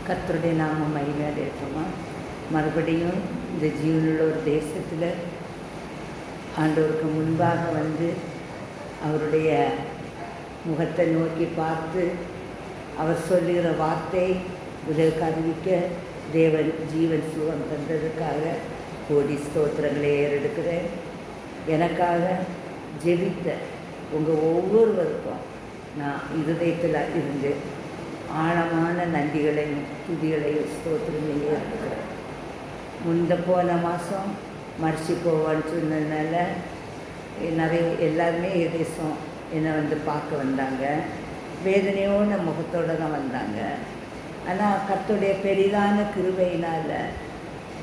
கர்த்தருடைய நாமம் மகிமையாக இருக்குமா. மறுபடியும் இந்த ஜீவனுள்ள ஒரு தேசத்தில் ஆண்டவருக்கு முன்பாக வந்து அவருடைய முகத்தை நோக்கி பார்த்து அவர் சொல்லுகிற வார்த்தை உலக அறிவிக்க தேவன் ஜீவன் சுகம் தந்ததுக்காக கோடி ஸ்தோத்திரங்களை ஏறெடுக்கிறேன். எனக்காக ஜெபித்த உங்கள் ஒவ்வொருவருக்கும் நான் இருதயத்தில் இருந்து ஆழமான நன்றிகளையும் துதிகளையும் ஸ்தோத்திரங்களையும் ஏற்படுகிறேன். போன மாதம் மறிச்சு போவான்னு சொன்னதுனால நிறைய எல்லாருமே தேசம் என்னை வந்து பார்க்க வந்தாங்க. வேதனையோட முகத்தோடு தான் வந்தாங்க. ஆனால் கர்த்தருடைய பெரிதான கிருபையினால்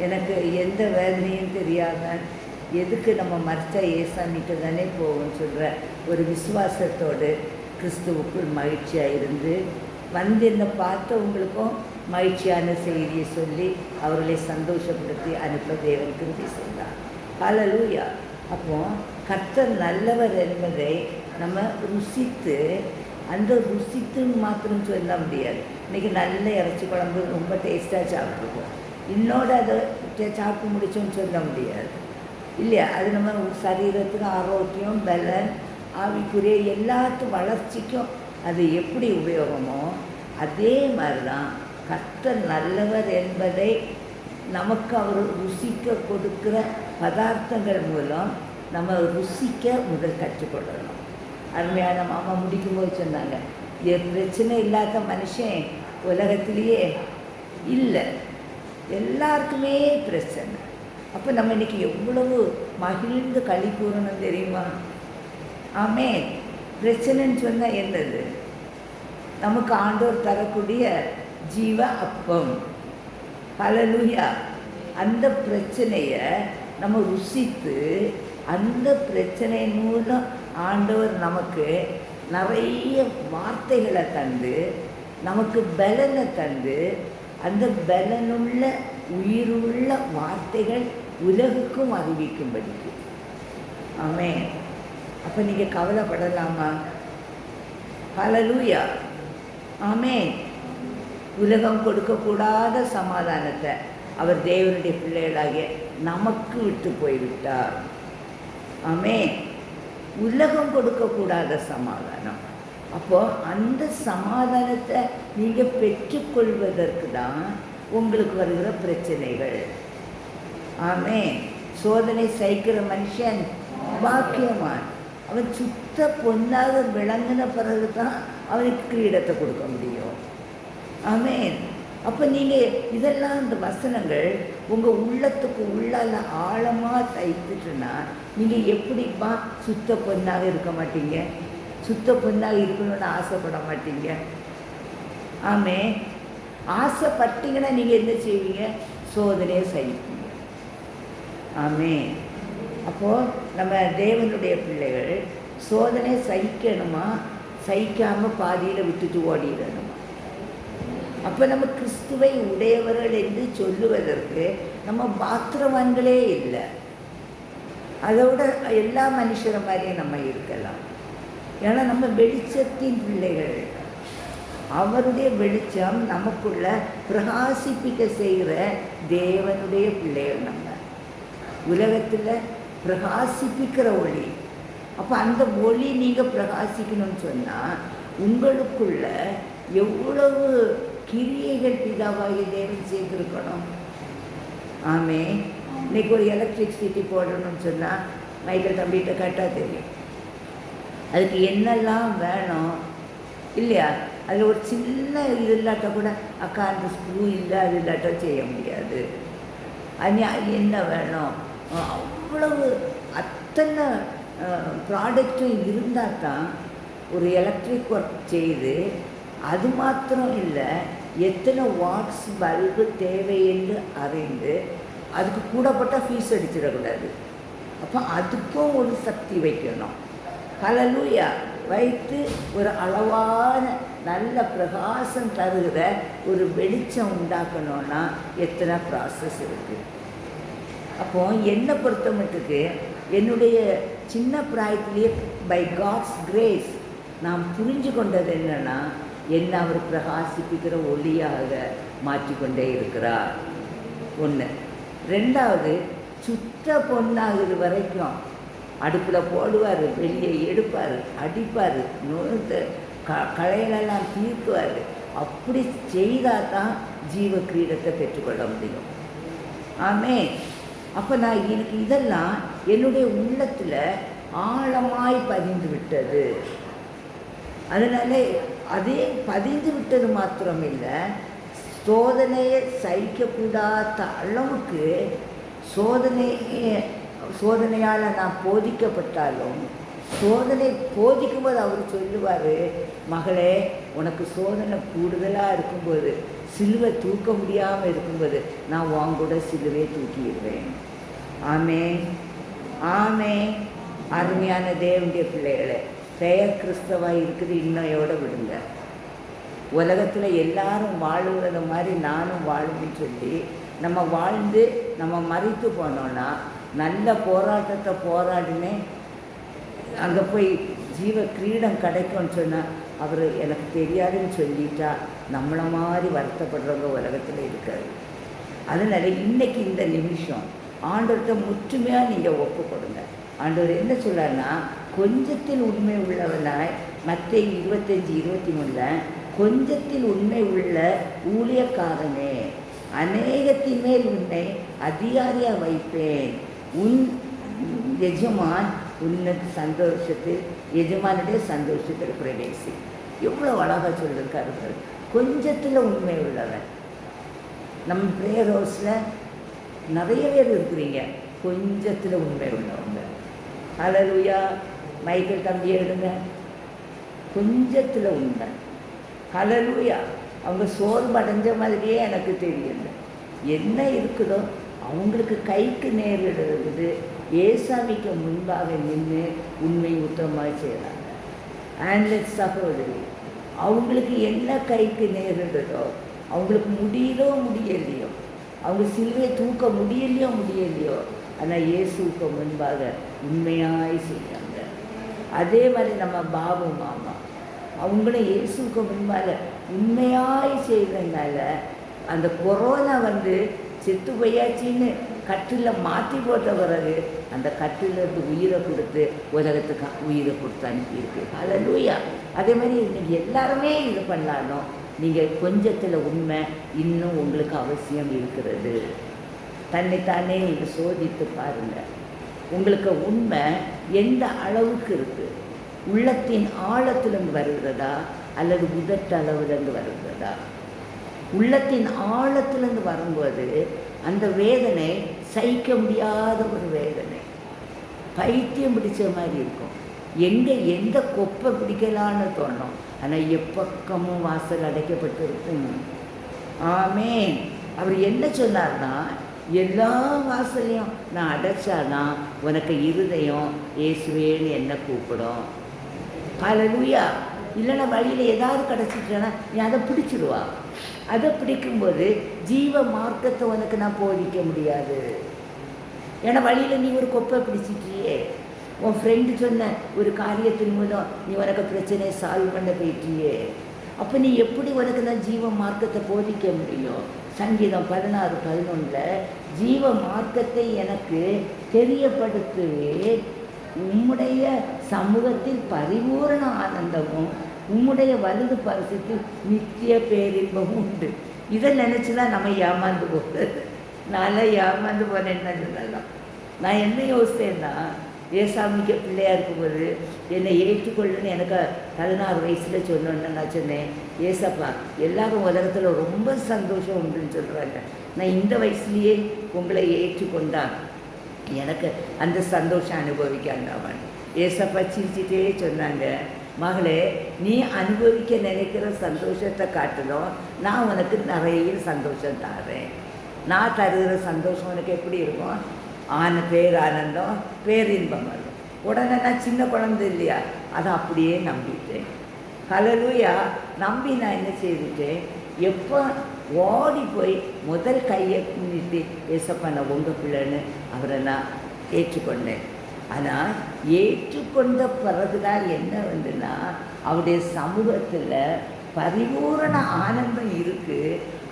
எனக்கு எந்த வேதனையும் தெரியாமல் எதுக்கு நம்ம மறிச்சா ஏசாமிக்கு தானே போகும்னு சொல்கிற ஒரு விசுவாசத்தோடு கிறிஸ்துவுக்குள் மகிழ்ச்சியாக இருந்து வந்து என்னை பார்த்தவங்களுக்கும் மகிழ்ச்சியான செய்தியை சொல்லி அவர்களை சந்தோஷப்படுத்தி அனுப்ப தேவன் கிருபை செய்தார். ஹல்லேலூயா. அப்போது கர்த்தர் நல்லவர் என்பதை நம்ம ருசித்து, அந்த ருசித்துன்னு மாத்திரம் சொல்ல முடியாது. இன்றைக்கி நல்ல இறைச்சி குழம்பு ரொம்ப டேஸ்ட்டாக சாப்பிட்ருக்கோம், இன்னோடு அதை சாப்பிட்டு முடிச்சோன்னு சொல்ல முடியாது இல்லையா. அது நம்ம சரீரத்துக்கு ஆரோக்கியம், பலன், ஆவிக்குரிய எல்லாத்து வளர்ச்சிக்கும் அது எப்படி உபயோகமோ அதே மாதிரி தான் கர்த்தர் நல்லவர் என்பதை நமக்கு அவர் ருசிக்க கொடுக்குற பதார்த்தங்கள் மூலம் நம்ம ருசிக்க முதல் கற்றுக்கொள்ளணும். அருமையான மாமா முடிக்கும்போது சொன்னாங்க, பிரச்சனை இல்லாத மனுஷன் உலகத்திலேயே இல்லை, எல்லாருக்குமே பிரச்சனை. அப்போ நம்ம இன்றைக்கி எவ்வளவு மகிழ்ந்து களி கூறணும் தெரியுமா? ஆமென். பிரச்சனைன்னு சொன்னால் என்னது? நமக்கு ஆண்டவர் தரக்கூடிய ஜீவ அப்பம். ஹல்லேலூயா. அந்த பிரச்சனையை நம்ம ருசித்து அந்த பிரச்சனை மூலம் ஆண்டவர் நமக்கு நிறைய வார்த்தைகளை தந்து நமக்கு பலனை தந்து அந்த பலனுள்ள உயிருள்ள வார்த்தைகள் உலகுக்கும் அறிவிக்கும்படிக்கு. ஆமென். அப்போ நீங்கள் கவலைப்படலாமா? ஹல்லேலூயா. ஆமென். உலகம் கொடுக்கக்கூடாத சமாதானத்தை அவர் தேவனுடைய பிள்ளைகளாகிய நமக்கு விட்டு போய்விட்டார். ஆமென். உலகம் கொடுக்கக்கூடாத சமாதானம். அப்போது அந்த சமாதானத்தை நீங்கள் பெற்றுக்கொள்வதற்கு தான் உங்களுக்கு வருகிற பிரச்சனைகள். ஆமென். சோதனை சகிக்கிற மனுஷன் பாக்கியவான். அவன் சுத்த பொன்னாக விளங்கின பிறகு தான் அவனுக்கு கிரீடத்தை கொடுக்க முடியும். ஆமென். அப்போ நீங்கள் இதெல்லாம் இந்த வசனங்கள் உங்கள் உள்ளத்துக்கு உள்ளால் ஆழமாக தைத்துட்டுன்னா நீங்கள் எப்படிப்பா சுத்த பொன்னாக இருக்க மாட்டீங்க? சுத்த பொன்னாக இருக்கணும்னு ஆசைப்பட மாட்டீங்க. ஆமென். ஆசைப்பட்டீங்கன்னா நீங்கள் என்ன செய்வீங்க? சோதனையை சகிப்பீங்க. ஆமென். அப்போது நம்ம தேவனுடைய பிள்ளைகள் சோதனை சகிக்கணுமா, சகிக்காமல் பாதியில் விட்டுட்டு ஓடிடணுமா? அப்போ நம்ம கிறிஸ்துவை உடையவர்கள் என்று சொல்லுவதற்கு நம்ம பாத்திரவான்களே இல்லை. அதோட எல்லா மனுஷரை மாதிரியும் நம்ம இருக்கலாம். ஏன்னா நம்ம வெளிச்சத்தின் பிள்ளைகள். அவருடைய வெளிச்சம் நமக்குள்ள பிரகாசிப்பிக்க செய்கிற தேவனுடைய பிள்ளைகள். நம்ம உலகத்தில் பிரகாசிப்பிக்கிற ஒளி. அப்போ அந்த ஒளி நீங்கள் பிரகாசிக்கணும்னு சொன்னால் உங்களுக்குள்ள எவ்வளவு கிரியைகள் பிதாவாகி தேவன் செய்திருக்கணும். ஆமென். இன்றைக்கி ஒரு எலக்ட்ரிசிட்டி போடணும்னு சொன்னால் மைக்கேல் தம்பிகிட்ட கேட்டால் தெரியும் அதுக்கு என்னெல்லாம் வேணும் இல்லையா. அதில் ஒரு சின்ன இது இல்லாட்ட கூட அக்கா அந்த ஸ்க்ரூ இல்லை, அது இல்லாட்ட செய்ய முடியாது. அது என்ன வேணும், அவ்வளவு அத்தனை ப்ராடக்டும் இருந்தால் தான் ஒரு எலக்ட்ரிக் ஒர்க் செய்து. அது மாத்திரம் இல்லை, எத்தனை வாட்ஸ் பல்பு தேவை என்று அறிந்து அதுக்கு கூடப்பட்ட ஃபீஸ் அடிச்சிடக்கூடாது. அப்போ அதுக்கும் ஒரு சக்தி வைக்கணும். ஹல்லேலூயா. வைத்து ஒரு அளவான நல்ல பிரகாசம் தருகிற ஒரு வெளிச்சம் உண்டாக்கணும்னா எத்தனை ப்ராசஸ் இருக்குது. அப்போது என்னை பொறுத்த மட்டுக்கு என்னுடைய சின்ன பிராயத்திலேயே பை காட்ஸ் கிரேஸ் நான் புரிஞ்சு கொண்டது என்னென்னா, என்ன அவர் பிரகாசிப்பிக்கிற ஒளியாக மாற்றிக்கொண்டே இருக்கிறார். ஒன்று. ரெண்டாவது, சுத்த பொண்ணாகுது வரைக்கும் அடுப்பில் போடுவார், வெளியே எடுப்பார், அடிப்பார், களைகளெல்லாம் தீர்க்குவார். அப்படி செய்தால் தான் ஜீவ கிரீடத்தை பெற்றுக்கொள்ள முடியும். ஆமென். அப்போ நான் எனக்கு இதெல்லாம் என்னுடைய உள்ளத்தில் ஆழமாய் பதிந்து விட்டது. அதனால அதே பதிந்து விட்டது மாத்திரமில்லை, சோதனையை சகிக்கக்கூடாத அளவுக்கு சோதனையால் நான் போதிக்கப்பட்டாலும், சோதனை போதிக்கும்போது அவர் சொல்லுவார், மகளே உனக்கு சோதனை கூடுதலாக இருக்கும்போது, சிலுவை தூக்க முடியாமல் இருக்கும்போது நான் உன் கூட சிலுவை தூக்கிடுவேன். ஆமென், ஆமென். அருமையான தேவனுடைய பிள்ளைகளை, பெயர் கிறிஸ்தவாக இருக்குது இன்னையோட விடுங்க. உலகத்தில் எல்லாரும் வாழுவது மாதிரி நானும் வாழும்னு சொல்லி நம்ம வாழ்ந்து நம்ம மறித்து போனோன்னா, நல்ல போராட்டத்தை போராடினேன், அங்கே போய் ஜீவ கிரீடம் கிடைக்கும்னு சொன்னால் அவர் எனக்கு தெரியாதுன்னு சொல்லிட்டா நம்மளை மாதிரி வருத்தப்படுறவங்க உலகத்தில் இருக்காது. அதனால் இன்றைக்கி இந்த நிமிஷம் ஆண்டவர்கிட்ட முற்றுமையாக நீங்கள் ஒப்பு கொடுங்க. ஆண்டவர் என்ன சொல்கிறாருன்னா, கொஞ்சத்தில் உண்மை உள்ளவனாய், மத்தேயு 25:23 கொஞ்சத்தில் உண்மை உள்ள ஊழியக்காரனே, அநேகத்தின் மேல் உன்னை அதிகாரியாக வைப்பேன், உன் எஜமான் உன்னுக்கு சந்தோஷத்தில், எஜமானுடைய சந்தோஷத்தில் பிரவேசி. எவ்வளோ அழகாக சொல்லியிருக்காரு. கொஞ்சத்தில் உண்மை உள்ளவன். நம்ம ப்ரேயர் ஹவுஸில் நிறைய பேர் இருக்கிறீங்க கொஞ்சத்தில் உண்மை உள்ளவங்க. ஹல்லேலூயா. மைக்கேல் தம்பியை எடுங்க, கொஞ்சத்தில் உண்மை. ஹல்லேலூயா. அவங்க சோர்வடைஞ்ச மாதிரியே எனக்கு தெரியல. என்ன இருக்குதோ அவங்களுக்கு கைக்கு நேரிடுறது ஏசாமிக்கு முன்பாக நின்று உண்மை உத்தமமாக செய்கிறாங்க. ஆன்லெட் சகோதரி, அவங்களுக்கு என்ன கைக்கு நேரிடுதோ, அவங்களுக்கு முடியலோ முடியலையோ, அவங்க சிலுவை தூக்க முடியலையோ, ஆனால் இயேசுக்கு முன்பாக உண்மையாய் செய்கிறாங்க. அதே மாதிரி நம்ம பாபு மாமா அவங்களும் இயேசுக்கு முன்பாக உண்மையாய் செய்கிறதுனால அந்த கொரோனா செத்து போயாச்சின்னு கட்டில் மாற்றி போட்ட பிறகு அந்த கட்டிலிருந்து உயிரை கொடுத்து உலகத்துக்கு உயிரை கொடுத்து அனுப்பியிருக்கு. ஹல்லேலூயா. அதே மாதிரி இன்றைக்கி எல்லாருமே இது பண்ணாலும் நீங்கள் கொஞ்சத்தில் உண்மை இன்னும் உங்களுக்கு அவசியம் இருக்கிறது. தன்னைத்தானே நீங்கள் சோதித்து பாருங்கள். உங்களுக்கு உண்மை எந்த அளவுக்கு இருக்குது? உள்ளத்தின் ஆழத்திலிருந்து வருகிறதா அல்லது உதட்டு அளவுலேருந்து வருகிறதா? உள்ளத்தின் ஆழத்திலிருந்து வரும்போது அந்த வேதனை சகிக்க முடியாத ஒரு வேதனை, பைத்தியம் பிடிச்ச மாதிரி இருக்கும். எந்த கொப்பை பிடிக்கலான்னு தோணும், ஆனால் எப்பக்கமும் வாசல் அடைக்கப்பட்டிருக்கும். ஆமென். அவர் என்ன சொன்னார்னா, எல்லா வாசலையும் நான் அடைச்சானா உனக்கு இருதயம் இயேசுவேன்னு என்ன கூப்பிடும். ஹல்லேலூயா. இல்லைன்னா வழியில் ஏதாவது கிடச்சிட்டேன்னா நீ அதை பிடிச்சிடுவா. அதை பிடிக்கும்போது ஜீவ மார்க்கத்தை உனக்கு நான் போதிக்க முடியாது. ஏன்னா வழியில் நீ ஒரு கொப்பை பிடிச்சிட்டியே, உன் ஃப்ரெண்டு சொன்ன ஒரு காரியத்தின் மூலம் நீ உனக்கு பிரச்சனையை சால்வ் பண்ண போயிட்டியே. அப்போ நீ எப்படி உனக்கு நான் ஜீவ மார்க்கத்தை போதிக்க முடியும்? சங்கீதம் 16:11 ஜீவ மார்க்கத்தை எனக்கு தெரியப்படுத்துவே, உம்முடைய சமூகத்தில் பரிபூரண ஆனந்தமும் உம்முடைய வலது பரிசுத்தில் நித்திய பேரின்பமும் உண்டு. இதை நினச்சி தான் நம்ம ஏமாந்து போகிறது. நான்லாம் ஏமாந்து போனேன்னு சொல்லலாம். நான் என்ன யோசித்தேன்னா, ஏசாமிக்கு பிள்ளையாக இருக்கும்போது என்னை ஏற்றுக்கொள்ளுன்னு எனக்கு 16 வயசில் சொன்னோன்னு நான் சொன்னேன், ஏசப்பா எல்லாரும் உலகத்தில் ரொம்ப சந்தோஷம் உண்டுன்னு சொல்கிறாங்க, நான் இந்த வயசுலேயே உங்களை ஏற்றுக்கொண்டான் எனக்கு அந்த சந்தோஷம் அனுபவிக்காண்டாமன். ஏசப்பா சிரிச்சிட்டே சொன்னாங்க, மகளே நீ அனுபவிக்க நினைக்கிற சந்தோஷத்தை காட்டிலும் நான் உனக்கு நிறைய சந்தோஷம் தரேன். நான் தருகிற சந்தோஷம் உனக்கு எப்படி இருக்கும்? பேரானந்தம், பேரின்பம் வரும். உடனே நான் சின்ன குழந்தை இல்லையா, அதை அப்படியே நம்பிட்டேன். ஹல்லேலூயா. நம்பி நான் என்ன செய்துட்டேன், எப்போ ஓடி போய் முதல் கையை நிறுத்தி ஏசப்பா நான் உங்கள் பிள்ளைன்னு அவரை நான் ஏற்றுக்கொண்டேன். ஆனால் ஏற்றுக்கொண்ட பிறகுதான் என்ன வந்துன்னா, அவருடைய சமூகத்தில் பரிபூரண ஆனந்தம் இருக்குது.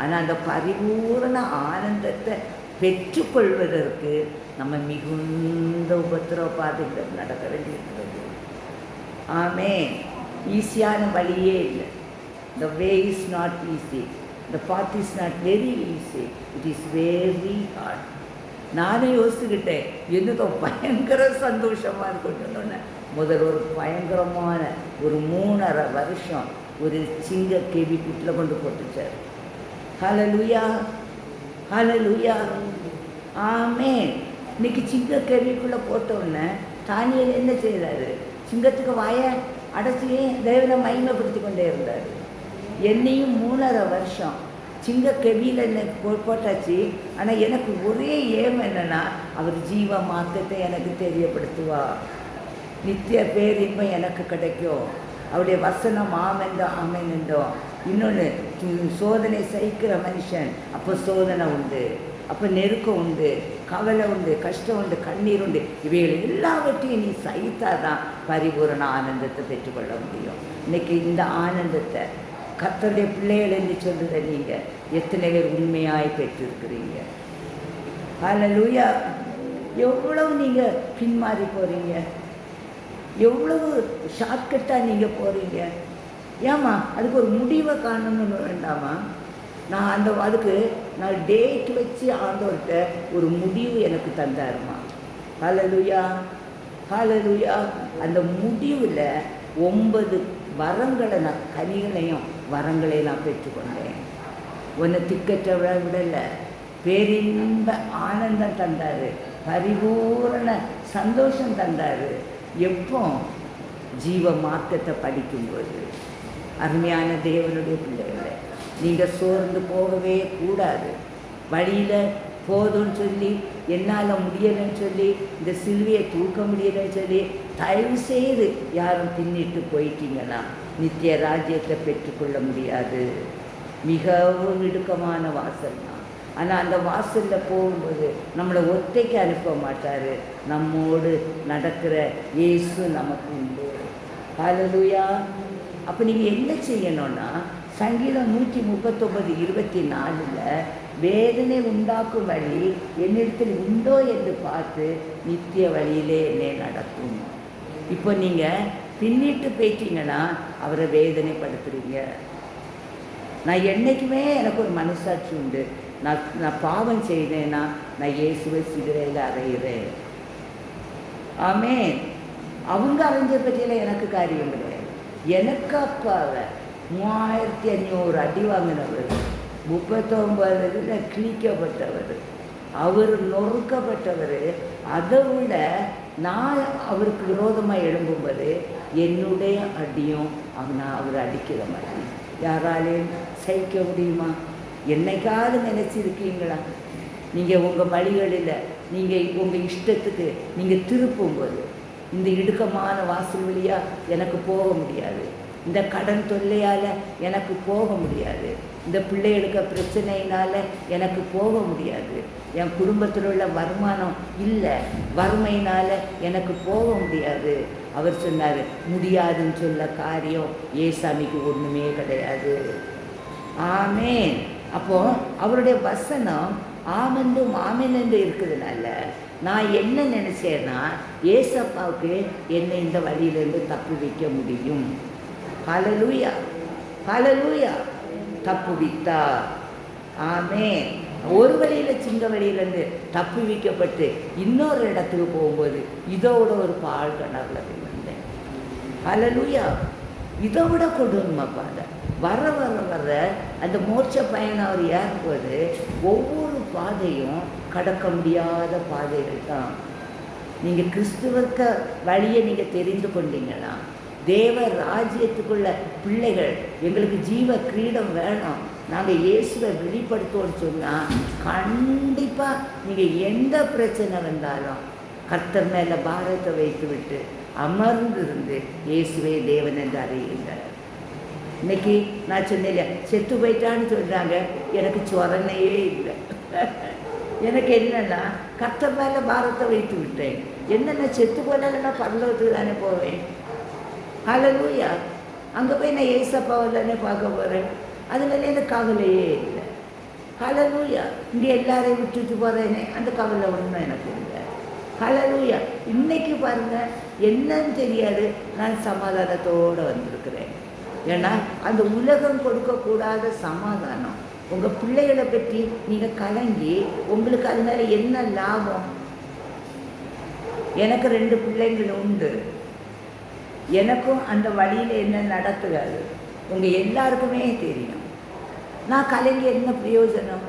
ஆனால் அந்த பரிபூரண ஆனந்தத்தை பெற்றுக்கொள்வதற்கு நம்ம மிகுந்த உபத்திரவ பாதைகள் நடக்க வேண்டியிருக்கிறது. ஆமென். ஈஸியான வழியே இல்லை. The way is not easy. The path is not very easy. It is very hard. நானே யோசிச்சுக்கிட்டேன், என்னதோ பயங்கர சந்தோஷமாக இருக்கணும்னு. முதல் ஒரு பயங்கரமான ஒரு 3.5 வருஷம் ஒரு சிங்க கேபிக்குட்டில் கொண்டு போட்டுச்சார். ஹல்லேலூயா, ஹல்லேலூயா, ஆமென். இன்னைக்கு சிங்க கேபிக்குள்ளே போட்டோன்னே தானியேல் என்ன செய்தார்? சிங்கத்துக்கு வாயை அடைச்சி தேவனை மகிமைப்படுத்தி கொண்டே இருந்தார். என்னையும் 3.5 வருஷம் சிங்க கெவியில் என்ன போட்டாச்சு. ஆனால் எனக்கு ஒரே ஏம் என்னென்னா, அவர் ஜீவ மார்க்கத்தை எனக்கு தெரியப்படுத்துவா, நித்திய பேரின்பம் எனக்கு கிடைக்கும், அவருடைய வசனம் ஆமென்றோ ஆமென் என்றோ. இன்னொன்று, சோதனை சகிக்கிற மனுஷன், அப்போ சோதனை உண்டு, அப்போ நெருக்கம் உண்டு, கவலை உண்டு, கஷ்டம் உண்டு, கண்ணீர் உண்டு. இவைகள் எல்லாவற்றையும் நீ சகித்தாதான் பரிபூரண ஆனந்தத்தை பெற்றுக்கொள்ள முடியும். இன்றைக்கி இந்த ஆனந்தத்தை கர்த்தருடைய பிள்ளைகள் என்று சொல்லுற நீங்கள் எத்தனை பேர் உண்மையாய் பெற்றிருக்கிறீங்க? ஹல்லேலூயா. எவ்வளவு நீங்கள் பின்மாறி போகிறீங்க, எவ்வளவு ஷார்ட்கட்டாக நீங்கள் போகிறீங்க. ஏம்மா அதுக்கு ஒரு முடிவை காணணும்னு வேண்டாமா? நான் அதுக்கு நான் டேட் வச்சு ஆண்டவர்கிட்ட ஒரு முடிவு எனக்கு தந்தாருமா. ஹல்லேலூயா, ஹல்லேலூயா. அந்த முடிவில் 9 வரங்களை நான் கனிகளையும் வரங்களையும் நான் பெற்றுக்கொண்டேன். ஒன்று திக்கற்ற விடலை, பேரின்ப ஆனந்தம் தந்தார், பரிபூரண சந்தோஷம் தந்தார். எப்போ? ஜீவ மார்க்கத்தை படிக்கும்போது. அருமையான தேவனுடைய பிள்ளைகளை, நீங்கள் சோர்ந்து போகவே கூடாது. வழியில் போதும்னு சொல்லி, என்னால் முடியலைன்னு சொல்லி, இந்த சிலுவையை தூக்க முடியலைன்னு சொல்லி தயவு செய்து யாரும் பின்னிட்டு போயிட்டீங்கன்னா நித்திய ராஜ்யத்தை பெற்றுக்கொள்ள முடியாது. மிகவும் இடுக்கமான வாசல் தான். ஆனால் அந்த வாசலில் போகும்போது நம்மளை ஒத்தைக்கு அனுப்ப மாட்டார். நம்மோடு நடக்கிற இயேசு நமக்கு உண்டு. ஹல்லேலூயா. அப்போ நீங்கள் என்ன செய்யணும்னா, சங்கீதம் 139:24 வேதனை உண்டாக்கும் வழி என்னிடத்தில் உண்டோ என்று பார்த்து நித்திய வழியிலே என்னை நடக்கும். இப்போ நீங்கள் பின்னிட்டு போயிட்டீங்கன்னா அவரை வேதனைப்படுத்துறீங்க. நான் என்றைக்குமே எனக்கு ஒரு மனசாட்சி உண்டு. நான் பாவம் செய்தேன்னா நான் இயேசுவை சிலுவையில் அறையிறேன். ஆமென். அவங்க அரைஞ்ச பற்றியில் எனக்கு காரியம் கிடையாது. எனக்கு அப்பாவை 3500 அடி வாங்கினவர், 39 கிழிக்கப்பட்டவர், அவர் நொறுக்கப்பட்டவர். அதை விட நான் அவருக்கு விரோதமாக எழும்பும்போது என்னுடைய அடியும் அவர் அடிக்கிற மாதிரி யாராலையும் சகிக்க முடியுமா? என்னைக்காவது நினச்சிருக்கீங்களா? நீங்கள் உங்கள் வழிகளில் நீங்கள் உங்கள் இஷ்டத்துக்கு நீங்கள் திருப்பும்போது, இந்த இடுக்கமான வாசல் வழியாக எனக்கு போக முடியாது, இந்த கடன் தொல்லையால் எனக்கு போக முடியாது, இந்த பிள்ளைகளுக்கு பிரச்சனையினால் எனக்கு போக முடியாது, என் குடும்பத்தில் உள்ள வருமானம் இல்லை, வறுமையினால் எனக்கு போக முடியாது. அவர் சொன்னார், முடியாதுன்னு சொல்ல காரியம் ஏசாமிக்கு ஒன்றுமே கிடையாது. ஆமென். அப்போது அவருடைய வசனம் ஆமென்றும் ஆமென் என்று இருக்குதுனால நான் என்ன நினச்சேன்னா, ஏசப்பாவுக்கு என்னை இந்த வழியிலேருந்து தப்பு வைக்க முடியும். ஹல்லேலூயா, ஹல்லேலூயா. தப்பு வித்தா. ஆமென். ஒரு வழியில் சிங்க வழியிலேருந்து தப்பு வைக்கப்பட்டு இன்னொரு இடத்துக்கு போகும்போது இதோட ஒரு பால் கிணறுல வந்தேன். ஹல்லேலூயா. இதை விட கொடுமை பாதை. வர வர வர அந்த மோட்ச பயணம் அவர் ஏறும்போது ஒவ்வொரு பாதையும் கடக்க முடியாத பாதைகள் தான். நீங்கள் கிறிஸ்துவக்க வழியை நீங்கள் தெரிந்து கொண்டீங்கன்னா, தேவ ராஜ்யத்துக்குள்ள பிள்ளைகள், எங்களுக்கு ஜீவ கிரீடம் வேணும், நாங்கள் இயேசுவை வெளிப்படுத்துவோன்னு சொன்னால் கண்டிப்பாக நீங்கள் எந்த பிரச்சனை வந்தாலும் கர்த்தர் மேலே பாரத்தை வைத்து விட்டு அமர்ந்திருந்து இயேசுவே தேவன் என்று அறியுங்கள். இன்னைக்கு நான் சொன்னேன், செத்து போயிட்டான்னு சொல்கிறாங்க, எனக்கு சொரணையே இல்லை. எனக்கு என்னென்னா கர்த்தர் மேலே பாரத்தை வைத்து விட்டேன். என்னென்ன செத்து போனாலும் நான் பரலோகத்துக்கு தானே போவேன். ஹல்லேலூயா. அங்கே போய் நான் ஏசப்பாவை தானே பார்க்க போகிறேன். அதனால எனக்கு கவலையே இல்லை. ஹல்லேலூயா. இங்கே எல்லாரையும் விட்டுட்டு போகிறேனே, அந்த கவலை ஒன்றும் எனக்கு இல்லை. ஹல்லேலூயா. இன்னைக்கு பாருங்கள், என்னன்னு தெரியாது, நான் சமாதானத்தோடு வந்திருக்கிறேன். ஏன்னா அந்த உலகம் கொடுக்கக்கூடாத சமாதானம். உங்கள் பிள்ளைகளை பற்றி நீங்கள் கலங்கி உங்களுக்கு அதனால என்ன லாபம்? எனக்கு 2 பிள்ளைங்கள் உண்டு. எனக்கும் அந்த வழியில் என்ன நடத்துகாது உங்கள் எல்லாருக்குமே தெரியும். நான் கலங்கி என்ன பிரயோஜனம்?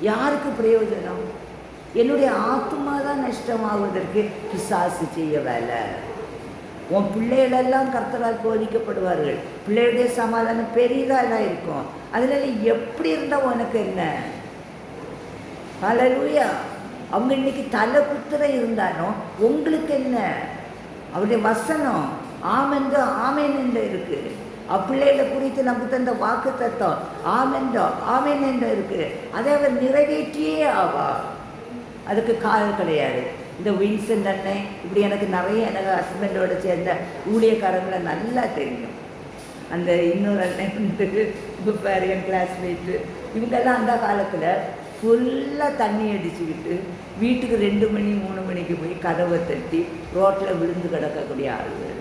யாருக்கு பிரயோஜனம்? என்னுடைய ஆத்மா தான் நஷ்டமாவதற்கு பிசாசு செய்ய வேலை. உன் பிள்ளைகளெல்லாம் கர்த்தரால் போதிக்கப்படுவார்கள். பிள்ளைகளுடைய சமாதானம் பெரியதாக இருக்கும். அதனால எப்படி இருந்தால் உனக்கு என்ன? ஹல்லேலூயா. அவங்க இன்னைக்கு தலை குத்துற இருந்தாலும் உங்களுக்கு என்ன? அவருடைய வசனம் ஆமென்றோ ஆமேன் என்று இருக்கு. அப்பிள்ளைகளை குறித்து நமக்கு தந்த வாக்கு தத்துவம் ஆமென்றோ ஆமேன் என்று இருக்கு. அதை அவர் நிறைவேற்றியே ஆவா. அதுக்கு கால் கிடையாது. இந்த வின்சென்ட் அண்ணன் இப்படி எனக்கு நிறைய எனக்கு ஹஸ்பண்டோட சேர்ந்த ஊழியக்காரங்களை நல்லா தெரியும். அந்த இன்னொரு அண்ணன் என் கிளாஸ்மேட்டு இவங்கெல்லாம் அந்த காலத்தில் ஃபுல்லாக தண்ணி அடிச்சுக்கிட்டு வீட்டுக்கு 2 மணி 3 மணிக்கு போய் கதவை தட்டி ரோட்டில் விழுந்து கிடக்கக்கூடிய ஆளுகள்.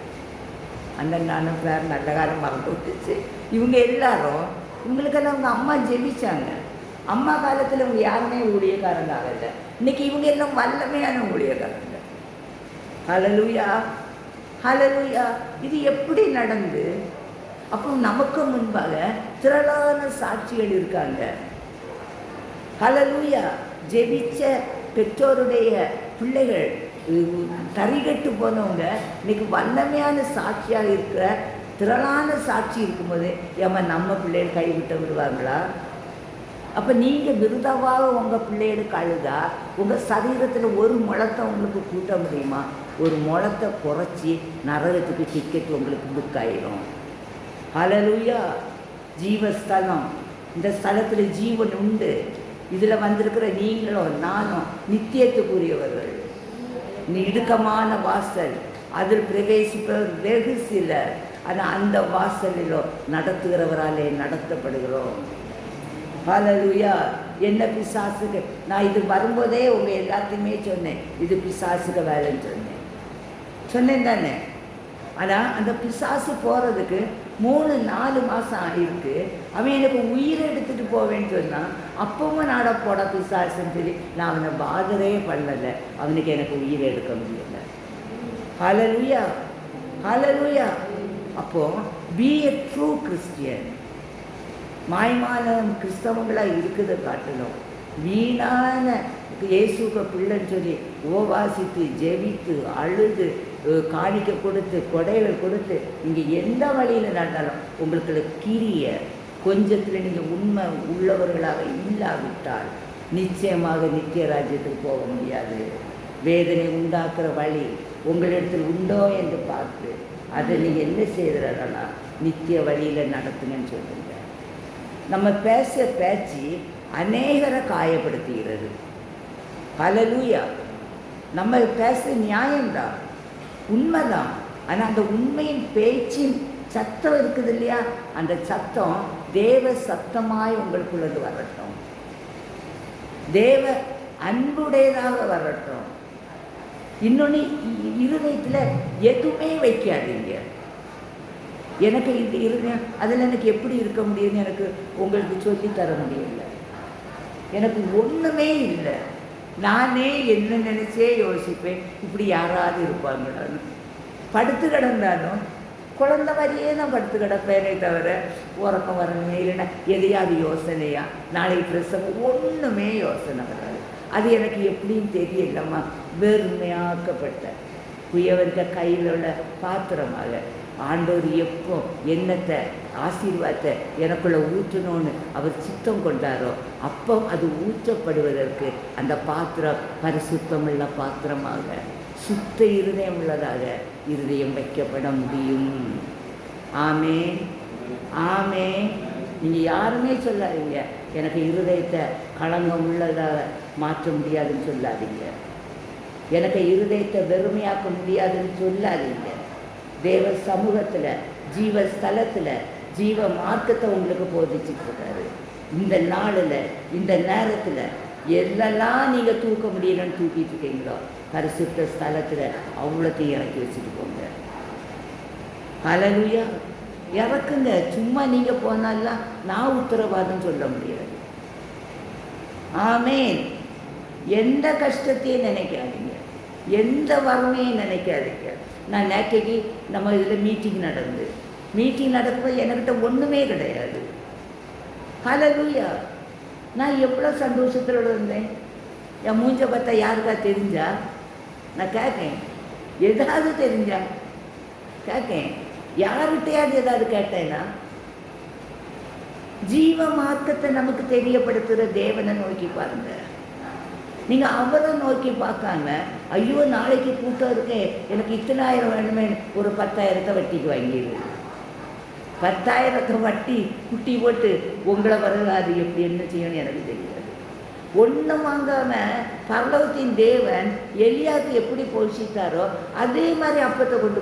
அந்த நானும் வேறு நல்ல காலம் மறந்து விட்டுச்சு. இவங்க எல்லாரும் இவங்களுக்கெல்லாம் அவங்க அம்மா ஜெபிச்சாங்க. அம்மா காலத்தில் இவங்க யாருமே ஊழியக்காரங்க ஆகலை. இன்னைக்கு இவங்க எல்லாம் வல்லமையான ஊழியக்காரங்க. ஹல்லேலூயா. ஹல்லேலூயா. இது எப்படி நடந்து? அப்போ நமக்கு முன்பாக திரளான சாட்சிகள் இருக்காங்க. ஹல்லேலூயா. ஜெபிச்ச பெற்றோருடைய பிள்ளைகள் தரிகட்டு போனவங்க இன்னைக்கு வல்லமையான சாட்சியாக இருக்கிற திரளான சாட்சி இருக்கும்போது நம்ம பிள்ளைகள் கைவிட்ட விடுவாங்களா? அப்போ நீங்கள் விருதாவாக உங்கள் பிள்ளைகளுக்கு அழுதா உங்கள் சரீரத்தில் ஒரு முழத்தை உங்களுக்கு கூட்ட முடியுமா? ஒரு முழத்தை குறைச்சி நரகத்துக்கு டிக்கெட் உங்களுக்கு புக் ஆயிரும். ஹல்லேலூயா. ஜீவஸ்தலம். இந்த ஸ்தலத்தில் ஜீவன் உண்டு. இதில் வந்திருக்கிற நீங்களும் நானும் நித்தியத்துக்குரியவர்கள். இடுக்கமான வாசல், அதில் பிரவேசிப்பவர் வெகு சிலர். ஆனால் அந்த வாசலிலோ நடத்துகிறவராலே நடத்தப்படுகிறோம். ஹல்லேலூயா. என்ன பிசாசுக்கு நான் இது வரும்போதே உங்கள் எல்லாத்தையுமே சொன்னேன், இது பிசாசுக்கு வேலைன்னு சொன்னேன் தானே. ஆனால் அந்த பிசாசு போகிறதுக்கு 3-4 மாதம் ஆகிருக்கு. அவன் எனக்கு உயிரை எடுத்துகிட்டு போவேன்னு சொன்னான். அப்பவும் நாட போட பிசாசுன்னு சொல்லி நான் அவனை பாதரே பண்ணலை. அவனுக்கு எனக்கு உயிரை எடுக்க முடியல. ஹல்லேலூயா. ஹல்லேலூயா. அப்போது பி எ ட்ரூ கிறிஸ்டியன். மாய்மான கிறிஸ்தவங்களாக இருக்கிறத காட்டணும். வீணான இயேசுக்கு பிள்ளைன்னு சொல்லி ஓவாசித்து ஜெபித்து அழுது காணிக்க கொடுத்து கொடைகள் கொடுத்து நீங்கள் எந்த வழியில் நடந்தாலும் உங்களுக்கு கிரிய கொஞ்சத்தில் நீங்கள் உண்மை உள்ளவர்களாக இல்லாவிட்டால் நிச்சயமாக நித்திய ராஜ்யத்துக்கு போக முடியாது. வேதனை உண்டாக்குற வழி உங்களிடத்தில் உண்டோ என்று பார்த்து அதை நீங்கள் என்ன செய்கிறனா நித்திய வழியில் நடத்துங்கன்னு சொல்லுங்க. நம்ம பேச்சு அநேகரை காயப்படுத்துகிறது. ஹல்லேலூயா. நம்ம பேச நியாயம்தான், உண்மைதான். ஆனால் அந்த உண்மையின் பேச்சின் சத்தம் இருக்குது இல்லையா, அந்த சத்தம் தேவ சத்தமாய் உங்களுக்குள்ளது வரட்டும். தேவ அன்புடையதாக வரட்டும். இன்னொன்று, இருதயத்தில் எதுவுமே வைக்காதீங்க. எனக்கு இது இருதயம் அதில் எனக்கு எப்படி இருக்க முடியும்னு எனக்கு உங்களுக்கு சொல்லித்தர முடியல. எனக்கு ஒன்றுமே இல்லை. நானே என்ன நினச்சே யோசிப்பேன், இப்படி யாராவது இருப்பாங்களான்னு. படுத்து கிடந்தாலும் குழந்த மாதிரியே தான் படுத்து கிடப்பேனே தவிர உறக்கம் வரணுமே இல்லைன்னா எதையாவது யோசனையா நாளைக்கு பிரசவம் ஒன்றுமே யோசனை வராது. அது எனக்கு எப்படின்னு தெரியலம்மா. வெறுமையாக்கப்பட்ட குயவர்க கையில் உள்ள பாத்திரமாக ஆண்டவர் எப்போ என்னத்தை ஆசீர்வாதத்தை எனக்குள்ளே ஊற்றணும்னு அவர் சித்தம் கொண்டாரோ அப்போ அது ஊற்றப்படுவதற்கு அந்த பாத்திரம் பரிசுத்தமுள்ள பாத்திரமாக சுத்த இருதயம் உள்ளதாக இருதயம் வைக்கப்பட முடியும். ஆமென், ஆமென். நீங்கள் யாருமே சொல்லாதீங்க எனக்கு இருதயத்தை களங்கம் உள்ளதாக மாற்ற முடியாதுன்னு சொல்லாதீங்க. எனக்கு இருதயத்தை வெறுமையாக்க முடியாதுன்னு சொல்லாதீங்க. தேவ சமூகத்தில் ஜீவ ஸ்தலத்தில் ஜீவ மார்க்கத்தை உங்களுக்கு போதிச்சுட்டு இருக்காரு. இந்த நாளில் இந்த நேரத்தில் எல்லாம் நீங்கள் தூக்க முடியலன்னு தூக்கிட்டு இருக்கீங்களோ பரிசுத்த ஸ்தலத்தில் அவ்வளோத்தையும் இறக்கி வச்சுட்டு போங்க. ஹல்லேலூயா. இறக்குங்க. சும்மா நீங்கள் போனாலாம் நான் உத்தரவாதம் சொல்ல முடியாது. ஆமேன். எந்த கஷ்டத்தையும் நினைக்காதீங்க, எந்த வறுமையும் நினைக்காதீங்க. நான் நேற்றைக்கு நம்ம இதில் மீட்டிங் நடக்கும்போது என்கிட்ட ஒன்றுமே கிடையாது. ஹல்லேலூயா. நான் எவ்வளோ சந்தோஷத்தில் இருந்தேன். என் மூஞ்ச பார்த்தா யாருக்கா தெரிஞ்சா? நான் கேட்கேன். ஏதாவது தெரிஞ்சா கேட்கேன். யார்கிட்டையாவது ஏதாவது கேட்டேன்னா? ஜீவ மார்க்கத்தை நமக்கு தெரியப்படுத்துகிற தேவனை நோக்கி பாருங்க. நீங்கள் அவரை நோக்கி பார்க்காம, ஐயோ நாளைக்கு கூட்டம் இருக்கேன், எனக்கு இத்தனாயிரம் வேணுமே, ஒரு 10,000 வட்டிக்கு வாங்கிடு. 10,000 வட்டி குட்டி போட்டு உங்களை வரலாறு எப்படி என்ன செய்யணும்னு எனக்கு தெரியாது. ஒன்றும் வாங்காமல் பரலோகத்தின் தேவன் எலியாவுக்கு எப்படி போஷித்தாரோ அதே மாதிரி அப்பத்தை கொண்டு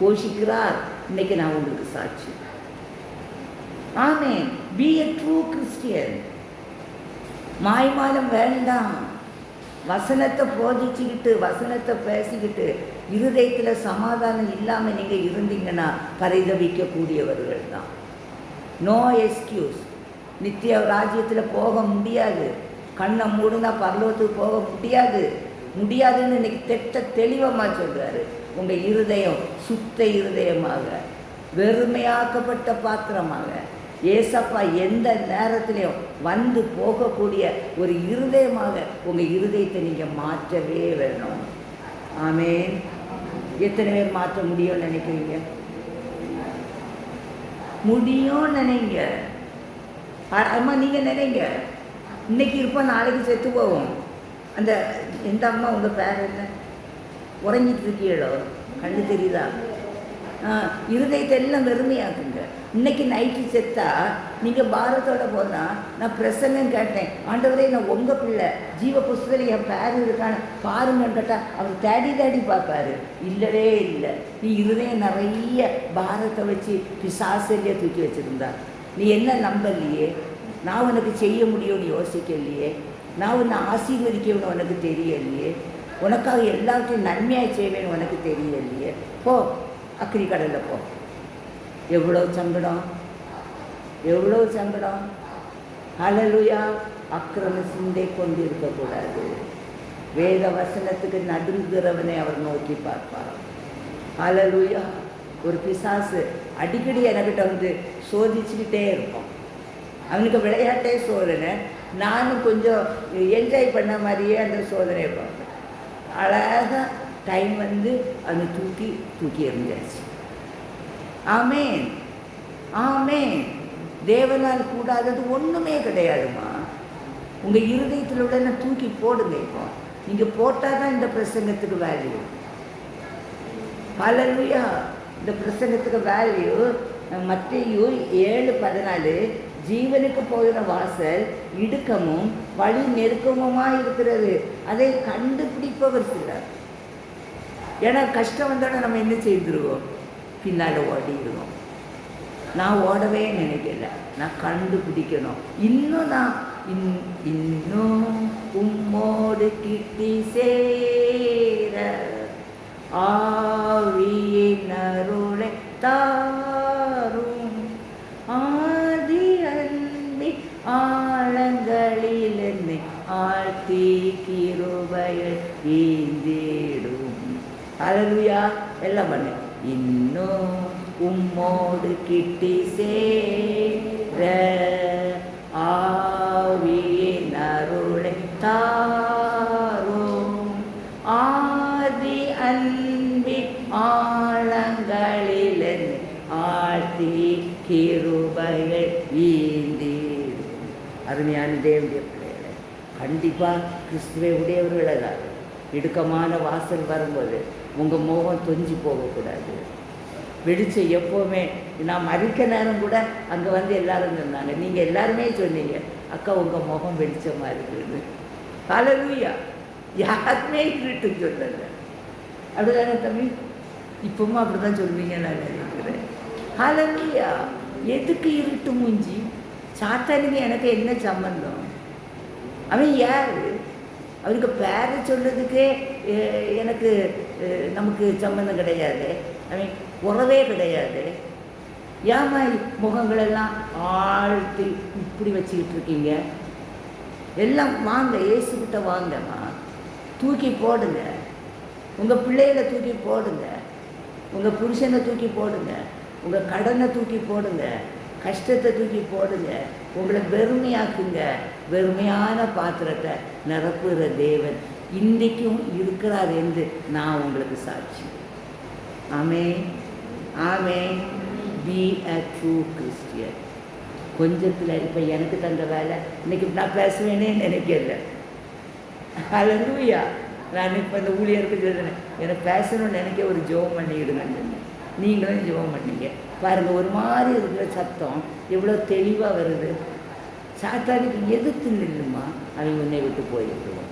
போஷிக்கிறார். இன்னைக்கு நான் உங்களுக்கு சாட்சி. Amen. Be a true Christian. மாய்மாலம் வேண்டாம். வசனத்தை போதிச்சுக்கிட்டு வசனத்தை பேசிக்கிட்டு இருதயத்தில் சமாதானம் இல்லாமல் நீங்கள் இருந்தீங்கன்னா பரிதவிக்கக்கூடியவர்கள் தான். No excuse. நித்திய ராஜ்யத்தில் போக முடியாது. கண்ணை மூடுனா பரலோகத்துக்கு போக முடியாதுன்னு இன்னைக்கு தெளிவமாக சொல்கிறாரு. உங்கள் இருதயம் சுத்த இருதயமாக, வெறுமையாக்கப்பட்ட பாத்திரமாக ஏசப்பா எந்த நேரத்திலையும் வந்து போகக்கூடிய ஒரு இருதயமாக உங்கள் இருதயத்தை நீங்கள் மாற்றவே வேணும். ஆமென். எத்தனை பேர் மாற்ற முடியும்னு நினைக்கிறீங்க? முடியும்னு நினைங்க. அம்மா நீங்கள் நினைங்க, இன்னைக்கு இருப்போம் நாளைக்கு செத்து போவோம். அந்த எந்த அம்மா உங்கள் பேர் என்ன? உறங்கிட்டு இருக்கீங்களோ? கண்ணு தெரியுதா? இருதயத்தை எல்லாம் வெறுமையாக்குங்க. இன்னைக்கு நைட்டு செத்தா நீங்கள் பாரத்தோட போனால், நான் பிரசங்கம் கேட்டேன், ஆண்டவரே நான் உங்கள் பிள்ளை, ஜீவ புஸ்தகத்தில் என் பேர் இருக்கான்னு பாருங்கன்னு கேட்டால் அவர் தேடி பார்ப்பாரு. இல்லவே இல்லை. நீ இருதயம் நிறைய பாரத்தை வச்சு பிசாசையே தூக்கி வச்சுருந்தா. நீ என்ன நம்பலையே, நான் உனக்கு செய்ய முடியும்னு யோசிக்கலையே, நான் உன்னை ஆசீர்வதிக்கணும்னு உனக்கு தெரியலையே, உனக்காக எல்லாத்தையும் நன்மையாக செய்வேன்னு உனக்கு தெரியலையே. போ அக்கினி கடலில் போ. எவ்வளோ சங்கடம். ஹல்லேலூயா. அக்கிரம சிந்தை கொண்டு இருக்கக்கூடாது. வேத வசனத்துக்கு நடுங்குகிறவனை அவர் நோக்கி பார்ப்பார். ஹல்லேலூயா. ஒரு பிசாசு அடிக்கடி என்கிட்ட வந்து சோதிச்சுக்கிட்டே இருப்போம். அவனுக்கு விளையாட்டே சோதனை, நானும் கொஞ்சம் என்ஜாய் பண்ண மாதிரியே அந்த சோதனையை பார்ப்பேன். அழகாக டைம் வந்து அவனை தூக்கி எறிஞ்சாச்சு. ஆமேன். தேவனால் கூடாதது ஒன்றுமே கிடையாதுமா. உங்கள் இருதயத்தில் உடனே தூக்கி போடுங்க. இப்போ நீங்கள் போட்டால் தான் இந்த பிரசங்கத்துக்கு வேல்யூ. ஹல்லேலூயா. இந்த பிரசங்கத்துக்கு வேல்யூ. மத்தேயு 7:14 ஜீவனுக்கு போகிற வாசல் இடுக்கமும் வழி நெருக்கமுமாக இருக்கிறது, அதை கண்டுபிடிப்பவர் சிலர். ஏன்னா கஷ்டம் வந்தோட நம்ம என்ன செய்துருவோம்? பின்னால் ஓடிடுவோம். நான் ஓடவே நினைக்கல, நான் கண்டுபிடிக்கணும். இன்னும் உம்மோடு கிட்டி சேர ஆவியின் அருளை தாரும், ஆதி அன்பி ஆழங்களில் என்னை ஆழ்த்தி கிருபையை ஈந்திடும். ஹல்லேலூயா. எல்லாம் பண்ணு. இன்னும் உம்மோடு கிட்டி சேர ஆவியின் அருளை தாரும், ஆதி அன்பி ஆழங்களில் என்னை ஆழ்த்தி கிருபையை ஈந்திடும். அருமையான தேவனுடைய பிள்ளைகளை, கண்டிப்பாக கிறிஸ்துவை உடையவர்களாக இடுக்கமான வாசல் வரும்போது உங்கள் முகம் தொஞ்சி போகக்கூடாது. வெளிச்சம் எப்போவுமே. நான் மறிக்க நேரம் கூட அங்கே வந்து எல்லாரும் சொன்னாங்க, நீங்கள் எல்லாருமே சொன்னீங்க, அக்கா உங்கள் முகம் வெளிச்சமாக இருக்குது. ஹல்லேலூயா. யாருமே இருட்டுன்னு சொல்லலை. அப்படிதானே தம்பி? இப்பவும் அப்படி தான் சொல்லுவீங்க நான் நினைக்கிறேன். ஹல்லேலூயா. எதுக்கு இருட்டு மூஞ்சி? சாத்தானுக்கு எனக்கு என்ன சம்பந்தம்? அவன் யார்? அவருக்கு பேரை சொல்றதுக்கே எனக்கு நமக்கு சம்பந்தம் கிடையாது. அவன் உறவே கிடையாது. ஏமா முகங்களெல்லாம் ஆழ்த்தி இப்படி வச்சுக்கிட்டு இருக்கீங்க? எல்லாம் வாங்க, இயேசுக்கிட்ட வாங்கம்மா. தூக்கி போடுங்க, உங்கள் பிள்ளைகளை தூக்கி போடுங்க, உங்கள் புருஷனை தூக்கி போடுங்க, உங்கள் கடனை தூக்கி போடுங்க, கஷ்டத்தை தூக்கி போடுங்க. உங்களை வெறுமையாக்குங்க. வெறுமையான பாத்திரத்தை நிரப்புகிற தேவன் இன்றைக்கும் இருக்கிறார் என்று நான் உங்களுக்கு சாட்சி. Amen, amen. Be a true Christian. கொஞ்சத்தில் இப்போ எனக்கு தந்த வேலை இன்னைக்கு நான் பேசுவேனே நினைக்கல. ஹல்லேலூயா. நான் இப்போ இந்த ஊழியருக்கு சொல்லுறேன், எனக்கு பேசணும்னு நினைக்க ஒரு ஜெபம் பண்ணிவிடுங்கன்னு. நீங்களும் ஜெபம் பண்ணீங்க பாருங்கள். ஒரு மாதிரி இருக்கிற சத்தம் எவ்வளோ தெளிவாக வருது. சாத்தானுக்கு எதிர்த்து நில்லுமா, அவன் உன்னை விட்டு போயிடுவோம்.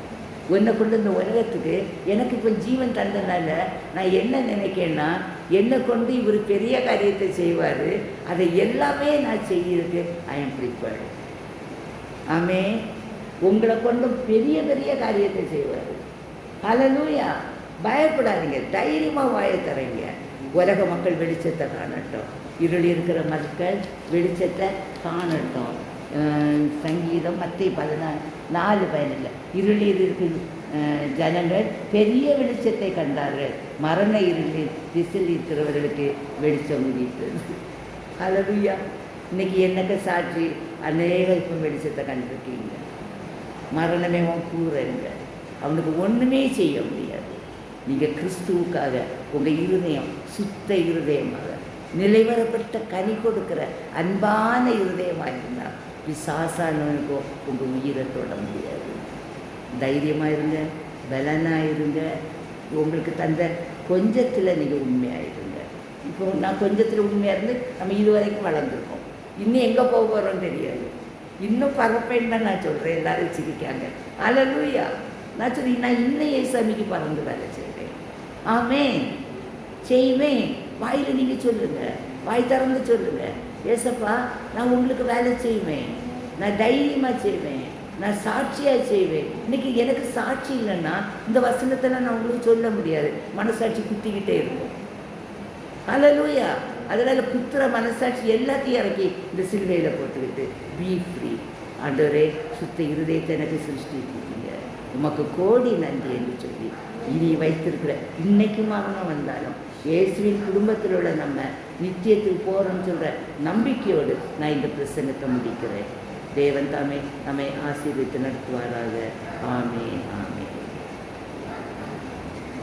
உன்னை கொண்டு இந்த உலகத்துக்கு எனக்கு இப்போ ஜீவன் தந்தனால நான் என்ன நினைக்கிறேன்னா, என்னை கொண்டு இவர் பெரிய காரியத்தை செய்வார், அதை எல்லாமே நான் செய்யறதுக்கு ஐ எம் ப்ரிப்பேர்டு. ஆமே, உங்களை கொண்டு பெரிய பெரிய காரியத்தை செய்வார். ஹல்லேலூயா. பயப்படாதீங்க, தைரியமாக வாயை தரீங்க. உலக மக்கள் வெளிச்சத்தை காணட்டும், இருள் இருக்கிற மக்கள் வெளிச்சத்தை காணட்டும். சங்கீதம் 14:4 இருளில் இருக்கிற ஜனங்கள் பெரிய வெளிச்சத்தை கண்டார்கள், மரண இருளில் திசில் இருக்கிறவர்களுக்கு வெளிச்சம் உதித்தது. ஹல்லேலூயா. இன்னைக்கு எனக்கு சாட்சி அநேகம் இப்போ வெளிச்சத்தை கண்டிருக்கீங்க. மரணமே கூறுங்க, அவனுக்கு ஒன்றுமே செய்ய முடியாது. நீங்கள் கிறிஸ்துவுக்காக உங்கள் இருதயம் சுத்த இருதயமாக நிலைவரப்பட்ட கனி கொடுக்குற அன்பான இருதயமாக இருந்தால் பிசாசானவனுக்கோ உங்கள் உயிரை தொட முடியாது. தைரியமாக இருங்க, பலனாக இருங்க. உங்களுக்கு தந்த கொஞ்சத்தில் நீங்கள் உண்மையாக இருங்க. இப்போ நான் கொஞ்சத்தில் உண்மையாக இருந்து நம்ம இதுவரைக்கும் வளர்ந்துருக்கோம். இன்னும் எங்கே போக போகிறோன்னு தெரியாது. இன்னும் பரப்பேன்னு தான் நான் சொல்கிறேன். எல்லோரும் சிரிக்காங்க. ஹல்லேலூயா. நான் சொல்லி நான் இன்னும் ஏசாமிக்கு பறந்து வேலை செய்கிறேன். ஆமென், செய்வேன். வாயில் நீங்கள் சொல்லுங்கள், வாய் திறந்து சொல்லுங்கள், ஏசப்பா நான் உங்களுக்கு வேலை செய்வேன், நான் தைரியமாக செய்வேன், நான் சாட்சியாக செய்வேன். இன்றைக்கி எனக்கு சாட்சி இல்லைன்னா இந்த வசனத்தெல்லாம் நான் உங்களுக்கு சொல்ல முடியாது. மனசாட்சி குத்திக்கிட்டே இருக்கும். ஹல்லேலூயா. அதனால் குத்துற மனசாட்சி எல்லாத்தையும் இறக்கி இந்த சிலுவையில் போட்டுக்கிட்டு பி ஃப்ரீ. ஆண்டவரே, சுத்த இருதயத்தை எனக்கு சிருஷ்டிக்கிட்டீங்க, உமக்கு கோடி நன்றி என்று சொல்லி இனி வைத்திருக்கிற இன்னைக்கு மரணம் வந்தாலும் இயேசுவின் குடும்பத்தில் உள்ள நம்ம நித்தியத்துக்கு போகிறோம்னு சொல்கிற நம்பிக்கையோடு நான் இந்த பிரசங்கத்தை முடிக்கிறேன். தேவன் தாமே நம்மை ஆசீர்வதித்து நடத்துவாராக.